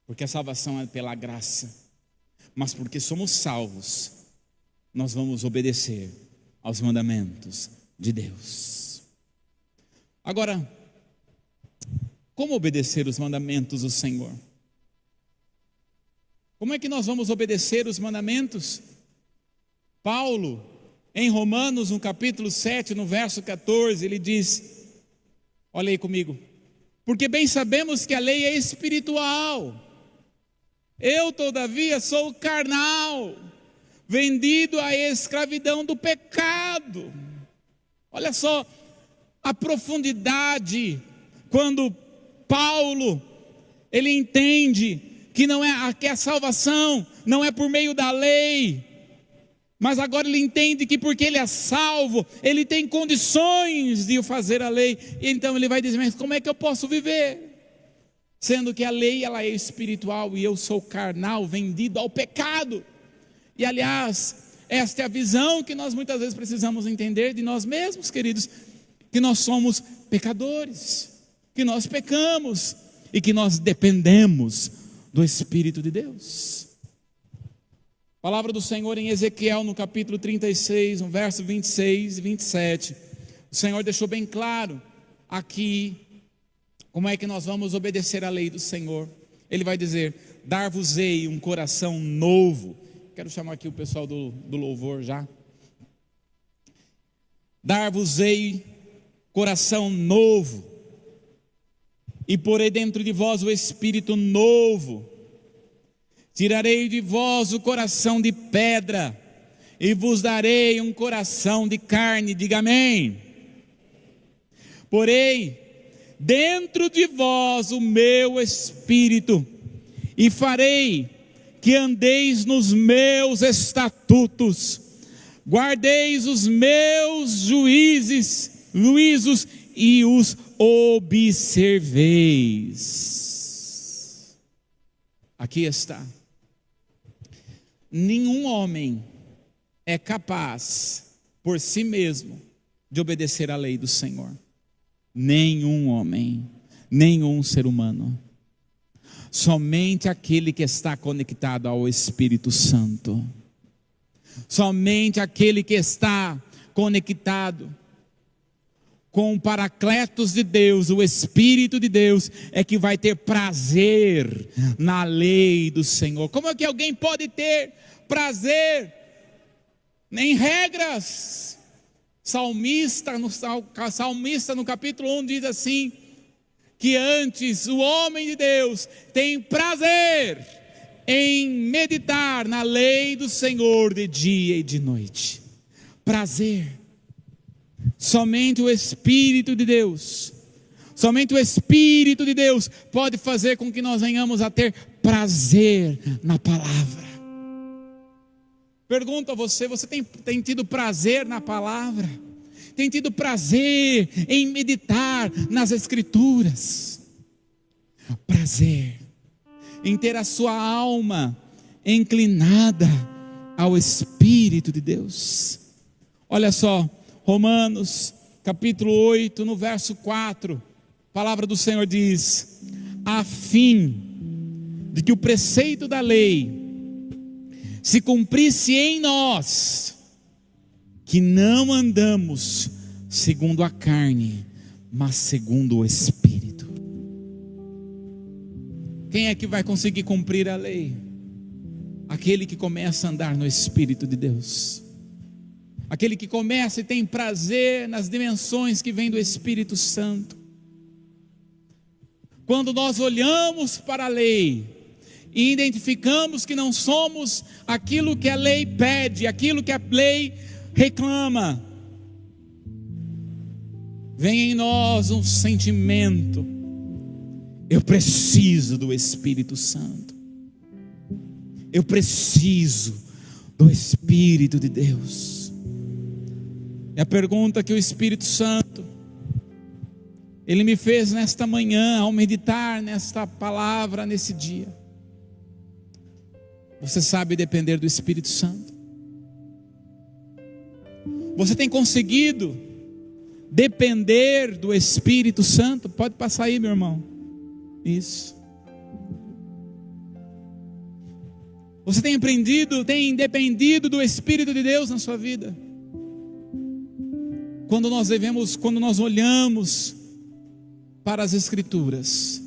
porque a salvação é pela graça, mas porque somos salvos, nós vamos obedecer aos mandamentos de Deus. Agora, como obedecer os mandamentos do Senhor? Como é que nós vamos obedecer os mandamentos? Paulo, em Romanos, no capítulo 7, no verso 14, ele diz, olha aí comigo: porque bem sabemos que a lei é espiritual, eu todavia sou carnal, vendido à escravidão do pecado. Olha só a profundidade, quando Paulo, ele entende que que a salvação não é por meio da lei, mas agora ele entende que porque ele é salvo, ele tem condições de fazer a lei. E então ele vai dizer: mas como é que eu posso viver? Sendo que a lei, ela é espiritual e eu sou carnal, vendido ao pecado. E aliás, esta é a visão que nós muitas vezes precisamos entender de nós mesmos, queridos, que nós somos pecadores, que nós pecamos e que nós dependemos do Espírito de Deus. Palavra do Senhor em Ezequiel, no capítulo 36, no verso 26 e 27. O Senhor deixou bem claro aqui como é que nós vamos obedecer à lei do Senhor. Ele vai dizer: dar-vos-ei um coração novo. Quero chamar aqui o pessoal do louvor já. Dar-vos-ei coração novo, e porei dentro de vós o espírito novo. Tirarei de vós o coração de pedra, e vos darei um coração de carne. Diga amém. Porei dentro de vós o meu espírito, e farei que andeis nos meus estatutos, guardeis os meus juízos e os observeis. Aqui está. Nenhum homem é capaz por si mesmo de obedecer à lei do Senhor. Nenhum homem, nenhum ser humano. Somente aquele que está conectado ao Espírito Santo. Somente aquele que está conectado com o Paracletos de Deus, o Espírito de Deus, é que vai ter prazer na lei do Senhor. Como é que alguém pode ter prazer em regras? Salmista no capítulo 1 diz assim, que antes o homem de Deus tem prazer em meditar na lei do Senhor de dia e de noite. Prazer. Somente o Espírito de Deus pode fazer com que nós venhamos a ter prazer na palavra. Pergunto a você, você tem tido prazer na palavra? Tem tido prazer em meditar nas Escrituras? Prazer em ter a sua alma inclinada ao Espírito de Deus. Olha só, Romanos capítulo 8, no verso 4, a palavra do Senhor diz: a fim de que o preceito da lei se cumprisse em nós, que não andamos segundo a carne, mas segundo o Espírito. Quem é que vai conseguir cumprir a lei? Aquele que começa a andar no Espírito de Deus. Aquele que começa e tem prazer nas dimensões que vem do Espírito Santo. Quando nós olhamos para a lei e identificamos que não somos aquilo que a lei pede, aquilo que a lei reclama, vem em nós um sentimento: eu preciso do Espírito Santo, eu preciso do Espírito de Deus. E a pergunta que o Espírito Santo, Ele me fez nesta manhã, ao meditar nesta palavra, nesse dia: você sabe depender do Espírito Santo? Você tem conseguido depender do Espírito Santo? Pode passar aí, meu irmão. Isso. Você tem dependido do Espírito de Deus na sua vida? Quando nós olhamos para as Escrituras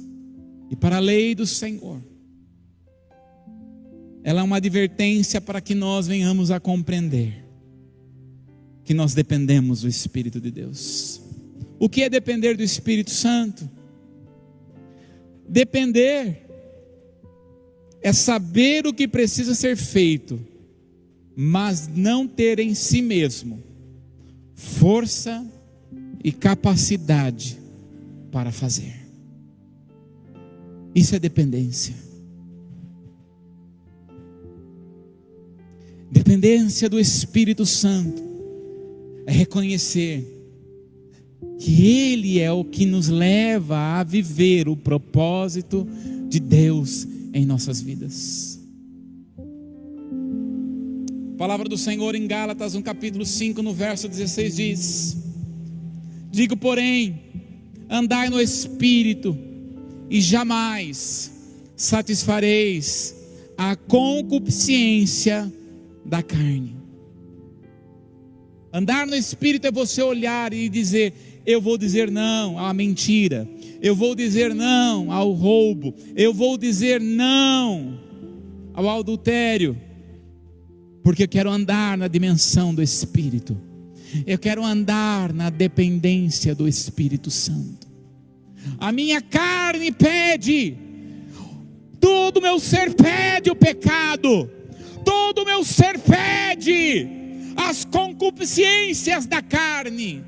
e para a lei do Senhor, ela é uma advertência para que nós venhamos a compreender que nós dependemos do Espírito de Deus. O que é depender do Espírito Santo? Depender é saber o que precisa ser feito, mas não ter em si mesmo força e capacidade para fazer. Isso é dependência. Dependência do Espírito Santo é reconhecer que Ele é o que nos leva a viver o propósito de Deus em nossas vidas. A palavra do Senhor em Gálatas, no capítulo 5, no verso 16 diz: digo, porém, andai no Espírito, e jamais satisfareis a concupiscência da carne. Andar no Espírito é você olhar e dizer: eu vou dizer não à mentira, eu vou dizer não ao roubo, eu vou dizer não ao adultério, porque eu quero andar na dimensão do Espírito, eu quero andar na dependência do Espírito Santo. A minha carne pede, todo o meu ser pede o pecado, todo o meu ser pede as concupiscências da carne,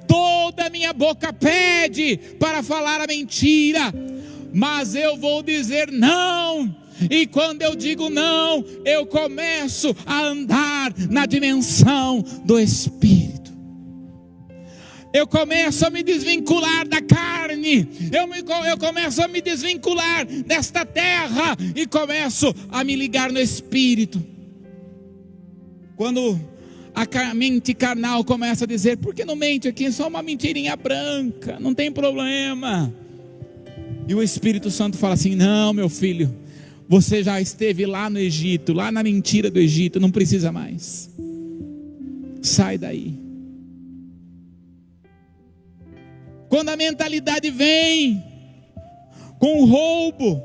toda a minha boca pede para falar a mentira, mas eu vou dizer não. E quando eu digo não, eu começo a andar na dimensão do Espírito. Eu começo a me desvincular da carne, eu começo a me desvincular desta terra e começo a me ligar no Espírito. Quando a mente carnal começa a dizer: por que não mente aqui? É só uma mentirinha branca, não tem problema. E o Espírito Santo fala assim: não, meu filho, você já esteve lá no Egito, lá na mentira do Egito, não precisa mais. Sai daí. Quando a mentalidade vem com roubo,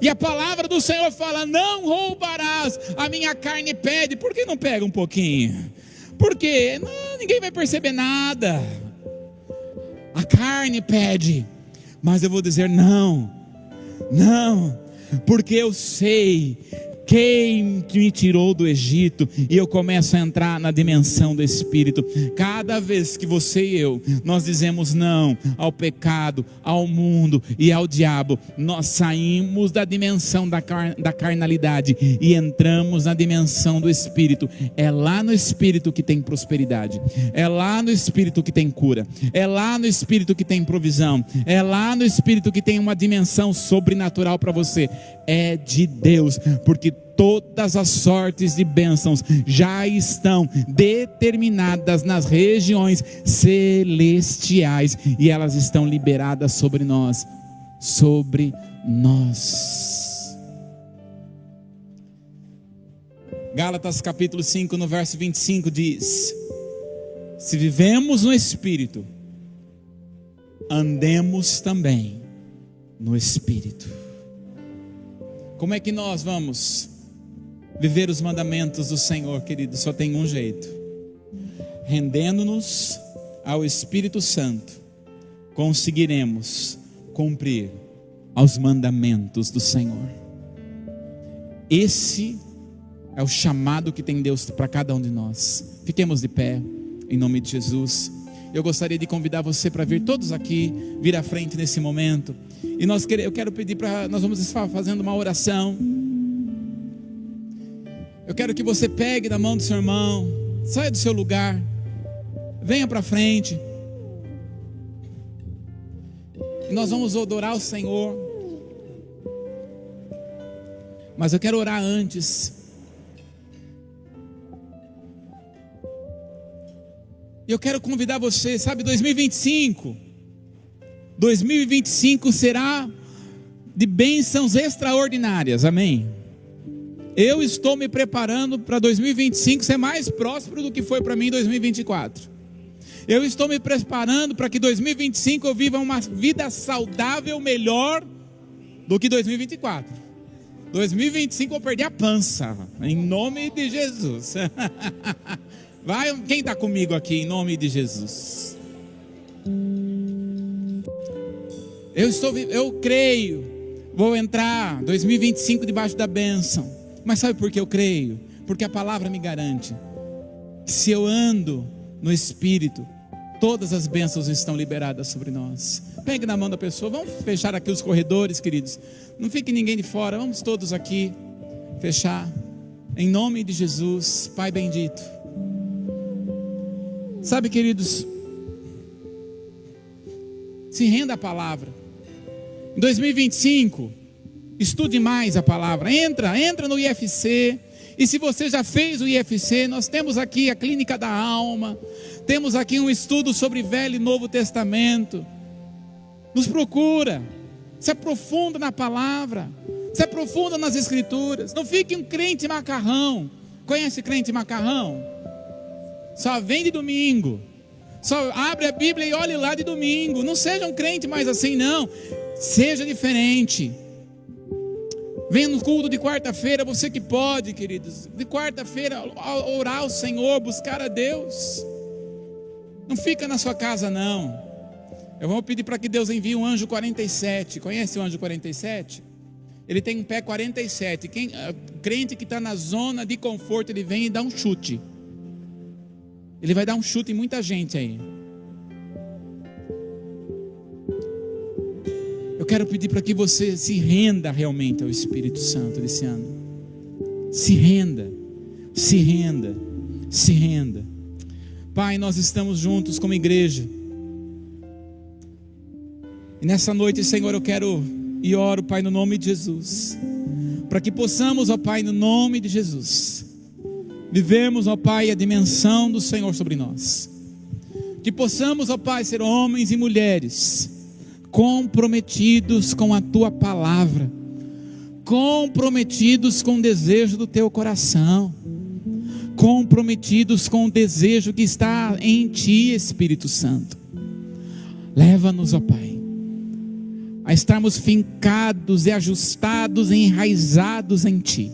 e a palavra do Senhor fala: não roubarás, a minha carne pede. Por que não pega um pouquinho? Porque ninguém vai perceber nada. A carne pede, mas eu vou dizer não, porque eu sei quem me tirou do Egito, e eu começo a entrar na dimensão do Espírito. Cada vez que você e eu, nós dizemos não ao pecado, ao mundo e ao diabo, nós saímos da dimensão da carnalidade e entramos na dimensão do Espírito. É lá no Espírito que tem prosperidade, é lá no Espírito que tem cura, é lá no Espírito que tem provisão, é lá no Espírito que tem uma dimensão sobrenatural para você. É de Deus, porque todas as sortes de bênçãos já estão determinadas nas regiões celestiais, e elas estão liberadas sobre nós. Gálatas capítulo 5, no verso 25 diz: se vivemos no Espírito, andemos também no Espírito. Como é que nós vamos viver os mandamentos do Senhor, querido? Só tem um jeito: rendendo-nos ao Espírito Santo, conseguiremos cumprir aos mandamentos do Senhor. Esse é o chamado que tem Deus para cada um de nós. Fiquemos de pé, em nome de Jesus. Eu gostaria de convidar você para vir todos aqui, vir à frente nesse momento. E eu quero pedir nós vamos estar fazendo uma oração. Eu quero que você pegue da mão do seu irmão, saia do seu lugar, venha para frente. E nós vamos adorar o Senhor. Mas eu quero orar antes. E eu quero convidar você, sabe, 2025 será de bênçãos extraordinárias, amém? Eu estou me preparando para 2025 ser mais próspero do que foi para mim em 2024. Eu estou me preparando para que 2025 eu viva uma vida saudável melhor do que 2024. 2025 eu vou perder a pança, em nome de Jesus. Vai, quem está comigo aqui, em nome de Jesus? Eu creio, vou entrar 2025 debaixo da bênção. Mas sabe por que eu creio? Porque a palavra me garante que se eu ando no Espírito, todas as bênçãos estão liberadas sobre nós. Pegue na mão da pessoa, vamos fechar aqui os corredores, queridos. Não fique ninguém de fora, vamos todos aqui fechar. Em nome de Jesus, Pai bendito. Sabe, queridos, se renda à palavra. Em 2025, estude mais a palavra. Entra no IFC. E se você já fez o IFC, nós temos aqui a Clínica da Alma, temos aqui um estudo sobre Velho e Novo Testamento. Nos procura, se aprofunda na palavra, se aprofunda nas Escrituras. Não fique um crente macarrão. Conhece crente macarrão? Só vem de domingo, só abre a Bíblia e olhe lá de domingo. Não seja um crente mais assim, não. Seja diferente. Venha no culto de quarta-feira, você que pode, queridos, de quarta-feira orar ao Senhor, buscar a Deus. Não fica na sua casa, não. Eu vou pedir para que Deus envie um anjo 47. Conhece o anjo 47? Ele tem um pé 47. Crente que está na zona de conforto, ele vem e dá um chute. Ele vai dar um chute em muita gente aí. Eu quero pedir para que você se renda realmente ao Espírito Santo desse ano. Se renda, se renda, se renda. Pai, nós estamos juntos como igreja. E nessa noite, Senhor, eu quero e oro, Pai, no nome de Jesus, para que possamos, ó Pai, no nome de Jesus, vivemos, ó Pai, a dimensão do Senhor sobre nós. Que possamos, ó Pai, ser homens e mulheres comprometidos com a Tua palavra, comprometidos com o desejo do Teu coração, comprometidos com o desejo que está em Ti, Espírito Santo. Leva-nos, ó Pai, a estarmos fincados e ajustados e enraizados em Ti.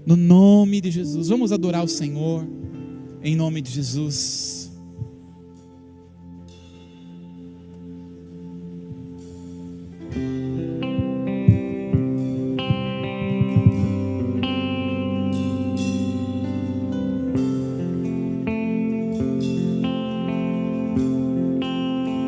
No nome de Jesus, vamos adorar o Senhor, em nome de Jesus.